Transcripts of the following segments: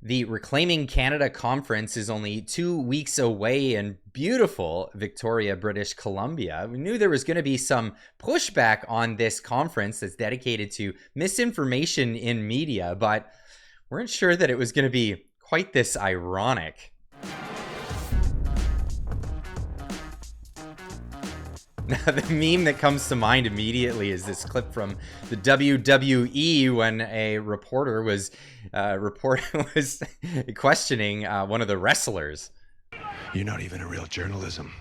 The Reclaiming Canada conference is only 2 weeks away in beautiful Victoria, British Columbia. We knew there was going to be some pushback on this conference that's dedicated to misinformation in media, but weren't sure that it was going to be quite this ironic. Now, the meme that comes to mind immediately is this clip from the WWE when a reporter was questioning one of the wrestlers. You're not even a real journalism.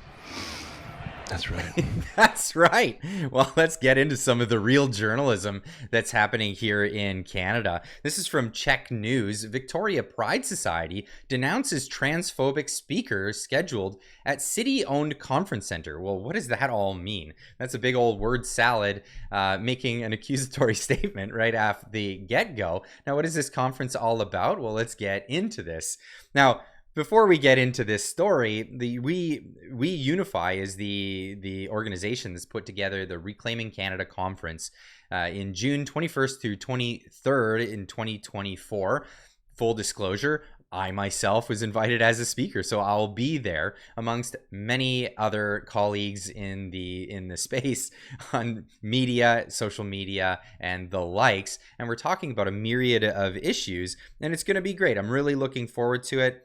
That's right. That's right. Well, let's get into some of the real journalism that's happening here in Canada. This is from Czech News. Victoria Pride Society denounces transphobic speaker scheduled at city-owned conference center. Well, what does that all mean? That's a big old word salad, making an accusatory statement right after the get-go. Now, what is this conference all about? Well, let's get into this. Now, before we get into this story, the We Unify is the organization that's put together the Reclaiming Canada conference in June 21st through 23rd in 2024. Full disclosure, I myself was invited as a speaker, so I'll be there amongst many other colleagues in the space on media, social media, and the likes. And we're talking about a myriad of issues, and it's going to be great. I'm really looking forward to it.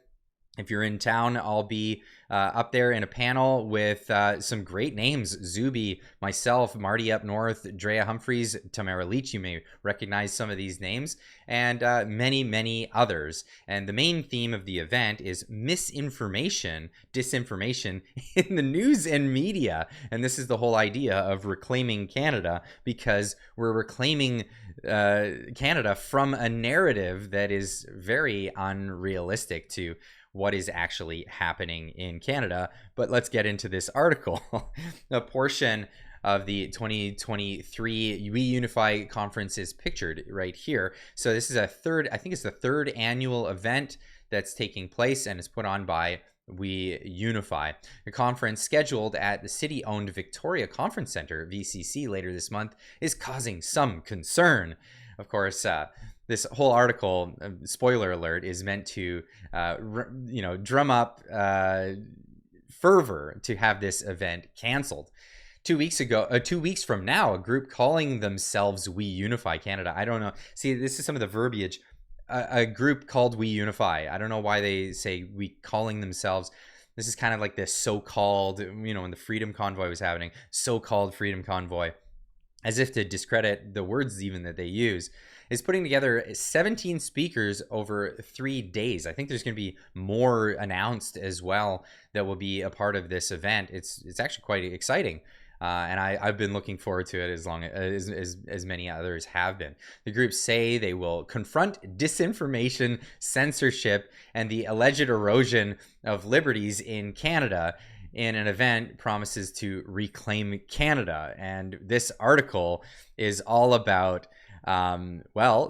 If you're in town, I'll be up there in a panel with some great names. Zuby, myself, Marty up north, Drea Humphreys, Tamara Leach. You may recognize some of these names, and many, many others. And the main theme of the event is misinformation, disinformation in the news and media. And this is the whole idea of reclaiming Canada, because we're reclaiming Canada from a narrative that is very unrealistic to what is actually happening in Canada. But let's get into this article. A portion of the 2023 We Unify conference is pictured right here. So this is I think it's the third annual event that's taking place, and it's put on by We Unify. The conference, scheduled at the city-owned Victoria Conference Center, VCC, later this month, is causing some concern. Of course, this whole article, spoiler alert, is meant to, drum up fervor to have this event canceled. 2 weeks from now, a group calling themselves We Unify Canada. I don't know. See, this is some of the verbiage. A group called We Unify. I don't know why they say we calling themselves. This is kind of like this so-called, when the Freedom Convoy was happening, so-called Freedom Convoy, as if to discredit the words even that they use, is putting together 17 speakers over 3 days. I think there's going to be more announced as well that will be a part of this event. It's actually quite exciting. And I've been looking forward to it as long as many others have been. The groups say they will confront disinformation, censorship, and the alleged erosion of liberties in Canada in an event promises to reclaim Canada. And this article is all about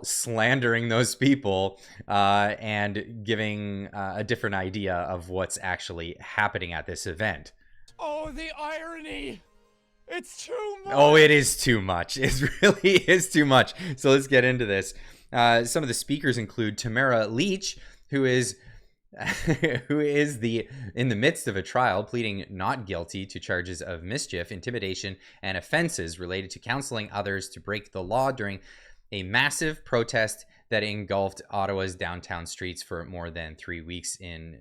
slandering those people and giving a different idea of what's actually happening at this event. Oh, the irony! It's too much! Oh, it is too much. It really is too much. So let's get into this. Some of the speakers include Tamara Leach, who is in the midst of a trial, pleading not guilty to charges of mischief, intimidation, and offenses related to counseling others to break the law during a massive protest that engulfed Ottawa's downtown streets for more than 3 weeks in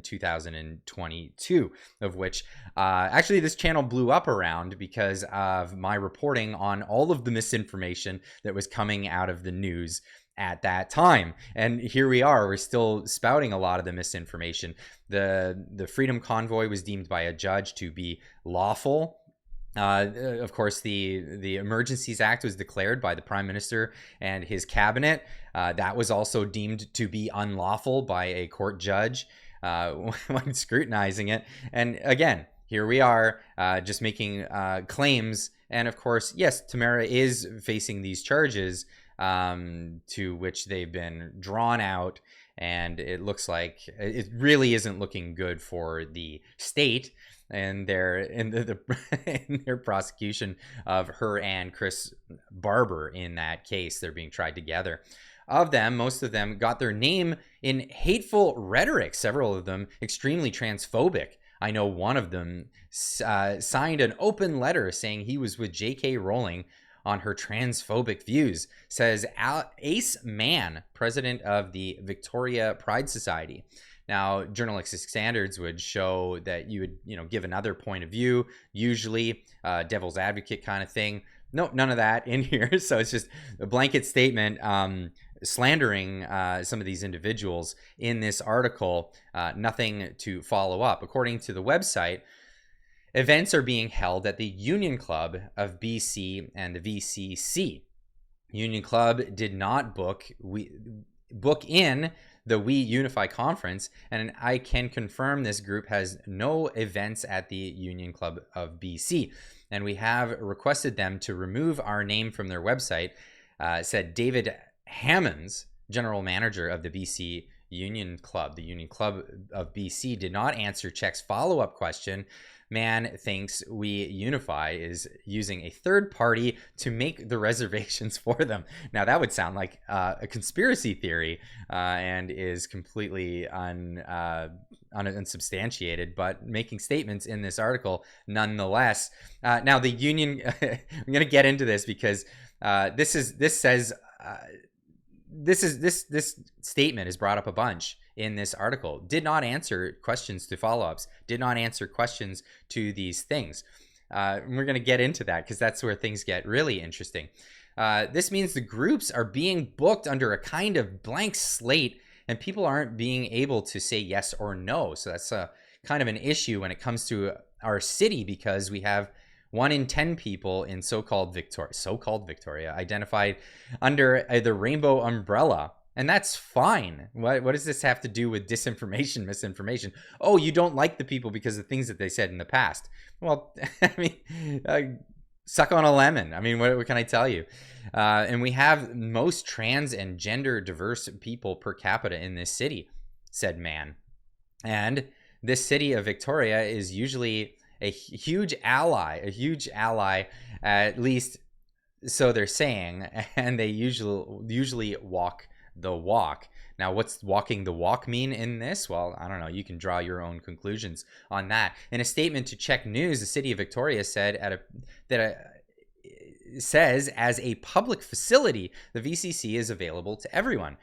2022, of which actually this channel blew up around because of my reporting on all of the misinformation that was coming out of the news at that time. And here we are, we're still spouting a lot of the misinformation. The Freedom Convoy was deemed by a judge to be lawful. Of course, the Emergencies Act was declared by the Prime Minister and his cabinet. That was also deemed to be unlawful by a court judge when scrutinizing it. And again, here we are, just making claims. And of course, yes, Tamara is facing these charges, to which they've been drawn out. And it looks like it really isn't looking good for the state and in their prosecution of her and Chris Barber in that case. They're being tried together. of them, most of them, got their name in hateful rhetoric, several of them extremely transphobic. I know one of them signed an open letter saying he was with J.K. Rowling on her transphobic views, says Ace Mann, president of the Victoria Pride Society. Now, journalistic standards would show that you would, give another point of view, usually devil's advocate kind of thing. No, none of that in here. So it's just a blanket statement slandering some of these individuals in this article. Nothing to follow up. According to the website, events are being held at the Union Club of BC and the VCC. Union Club did not book in the We Unify conference, and I can confirm this group has no events at the Union Club of BC. And we have requested them to remove our name from their website, said David Hammonds, general manager of the BC Union Club. The Union Club of BC did not answer Check's follow-up question. Mann thinks We Unify is using a third party to make the reservations for them. Now, that would sound like a conspiracy theory and is completely unsubstantiated, but making statements in this article nonetheless. Now, the union, I'm going to get into this because this statement is brought up a bunch in this article. Did not answer questions to follow-ups, did not answer questions to these things. We're going to get into that because that's where things get really interesting. This means the groups are being booked under a kind of blank slate and people aren't being able to say yes or no. So that's a kind of an issue when it comes to our city, because we have 1 in 10 people in so-called Victoria identified under the rainbow umbrella. And that's fine. What does this have to do with disinformation, misinformation? Oh, you don't like the people because of things that they said in the past. Well, I mean, suck on a lemon. I mean, what can I tell you? And we have most trans and gender diverse people per capita in this city, said Mann. And this city of Victoria is usually a huge ally, at least so they're saying, and they usually walk the walk. Now, what's walking the walk mean in this? Well, I don't know. You can draw your own conclusions on that. In a statement to Check News, the city of Victoria said says as a public facility, the VCC is available to everyone.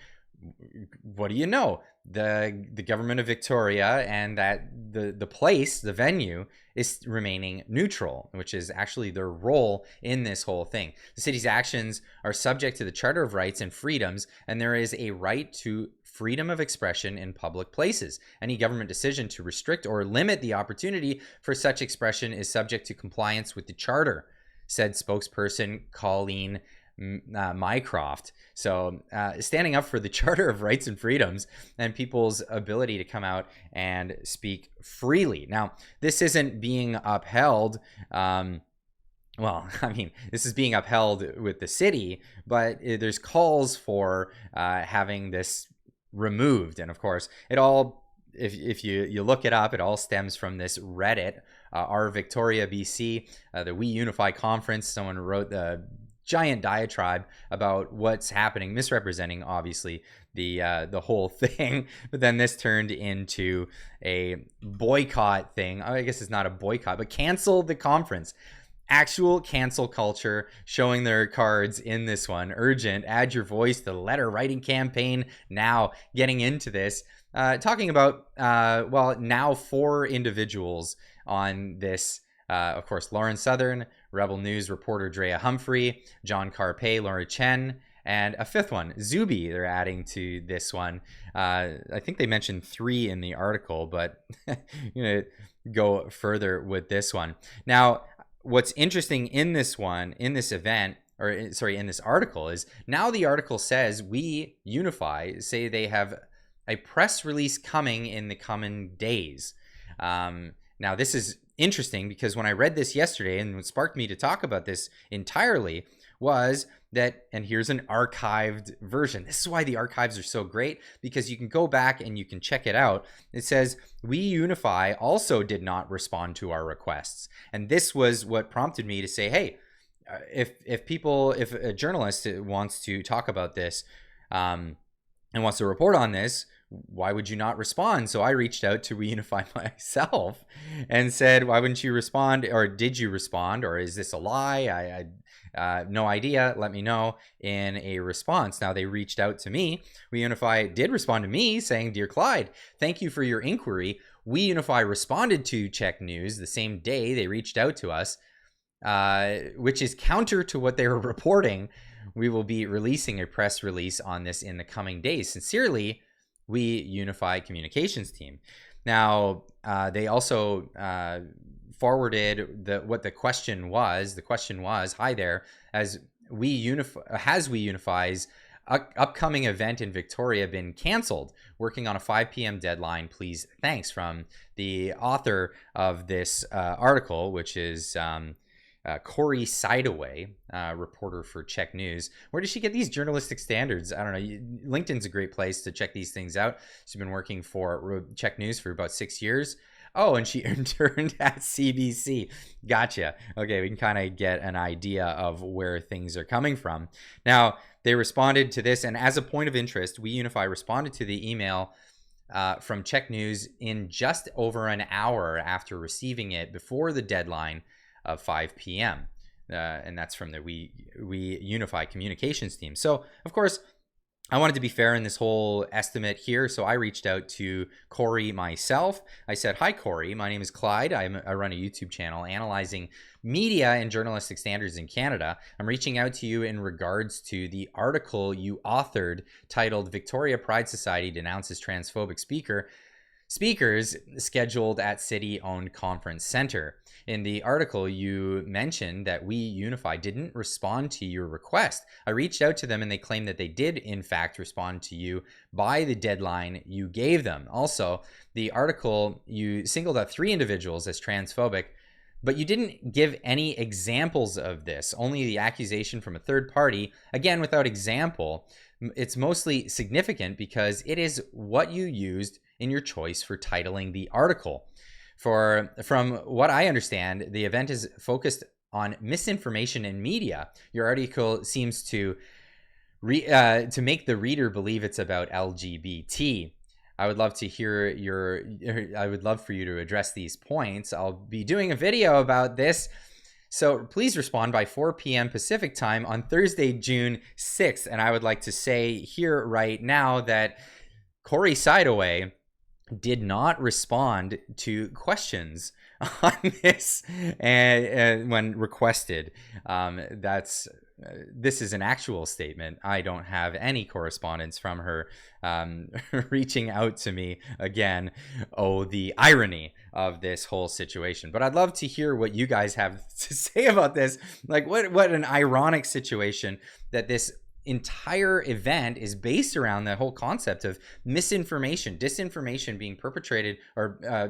What do you know? The government of Victoria and that the place, the venue, is remaining neutral, which is actually their role in this whole thing. The city's actions are subject to the Charter of Rights and Freedoms, and there is a right to freedom of expression in public places. Any government decision to restrict or limit the opportunity for such expression is subject to compliance with the Charter, said spokesperson Colleen Mycroft. So standing up for the Charter of Rights and Freedoms and people's ability to come out and speak freely. Now, this isn't being upheld. Well, I mean, this is being upheld with the city, but there's calls for having this removed. And of course, it all, if you look it up, it all stems from this Reddit, our Victoria, BC, the We Unify conference. Someone wrote the giant diatribe about what's happening, misrepresenting obviously the whole thing. But then this turned into a boycott thing. I guess it's not a boycott, but cancel the conference. Actual cancel culture showing their cards in this one. Urgent, add your voice to the letter writing campaign. Now getting into this, talking about now 4 individuals on this. Of course, Lauren Southern, Rebel News reporter Drea Humphrey, John Carpe, Laura Chen, and a 5th one, Zuby, they're adding to this one. I think they mentioned 3 in the article, but go further with this one. Now, what's interesting in this article is now the article says We Unify, say they have a press release coming in the coming days. Now, this is interesting because when I read this yesterday, and what sparked me to talk about this entirely was that, and here's an archived version. This is why the archives are so great, because you can go back and you can check it out. It says, We Unify also did not respond to our requests. And this was what prompted me to say, hey, if a journalist wants to talk about this, and wants to report on this. Why would you not respond? So I reached out to Reunify myself and said, why wouldn't you respond? Or did you respond? Or is this a lie? I no idea. Let me know in a response. Now they reached out to me. Reunify did respond to me saying, Dear Clyde, thank you for your inquiry. Reunify responded to Check News the same day they reached out to us, which is counter to what they were reporting. We will be releasing a press release on this in the coming days. Sincerely, We Unify Communications Team. Now, they also forwarded what the question was. The question was, hi there, has We Unify's upcoming event in Victoria been canceled? Working on a 5 p.m. deadline, please. Thanks, from the author of this article, which is Corey Sidaway, reporter for Check News. Where does she get these journalistic standards? I don't know. LinkedIn's a great place to check these things out. She's been working for Check News for about 6 years. Oh, and she interned at CBC. Gotcha. Okay, we can kind of get an idea of where things are coming from. Now, they responded to this, and as a point of interest, We Unify responded to the email from Check News in just over an hour after receiving it, before the deadline of 5 p.m. And that's from the We Unify Communications Team. So, of course, I wanted to be fair in this whole estimate here, so I reached out to Corey myself. I said, hi, Corey. My name is Clyde. I run a YouTube channel analyzing media and journalistic standards in Canada. I'm reaching out to you in regards to the article you authored titled Victoria Pride Society Denounces Transphobic Speakers Scheduled at City-Owned Conference Center. In the article, you mentioned that We Unify didn't respond to your request. I reached out to them and they claimed that they did, in fact, respond to you by the deadline you gave them. Also, the article, you singled out 3 individuals as transphobic, but you didn't give any examples of this, only the accusation from a third party, again, without example. It's mostly significant because it is what you used in your choice for titling the article. From what I understand, the event is focused on misinformation in media. Your article seems to make the reader believe it's about LGBT. I would love to hear I would love for you to address these points. I'll be doing a video about this, so please respond by 4 p.m. Pacific time on Thursday, June 6th. And I would like to say here right now that Corey Sidaway did not respond to questions on this and when requested. This is an actual statement. I don't have any correspondence from her reaching out to me again. Oh, the irony of this whole situation. But I'd love to hear what you guys have to say about this. Like, what an ironic situation that this entire event is based around the whole concept of misinformation, disinformation being perpetrated or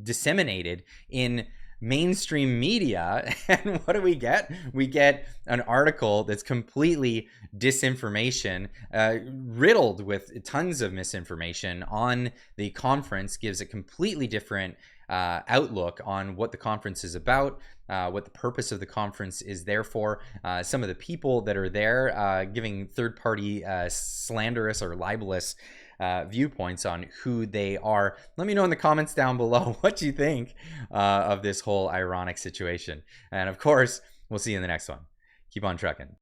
disseminated in mainstream media. And what do we get? We get an article that's completely disinformation, riddled with tons of misinformation on the conference, gives a completely different outlook on what the conference is about, what the purpose of the conference is there for, some of the people that are there, giving third-party slanderous or libelous viewpoints on who they are. Let me know in the comments down below what you think of this whole ironic situation. And of course, we'll see you in the next one. Keep on trucking.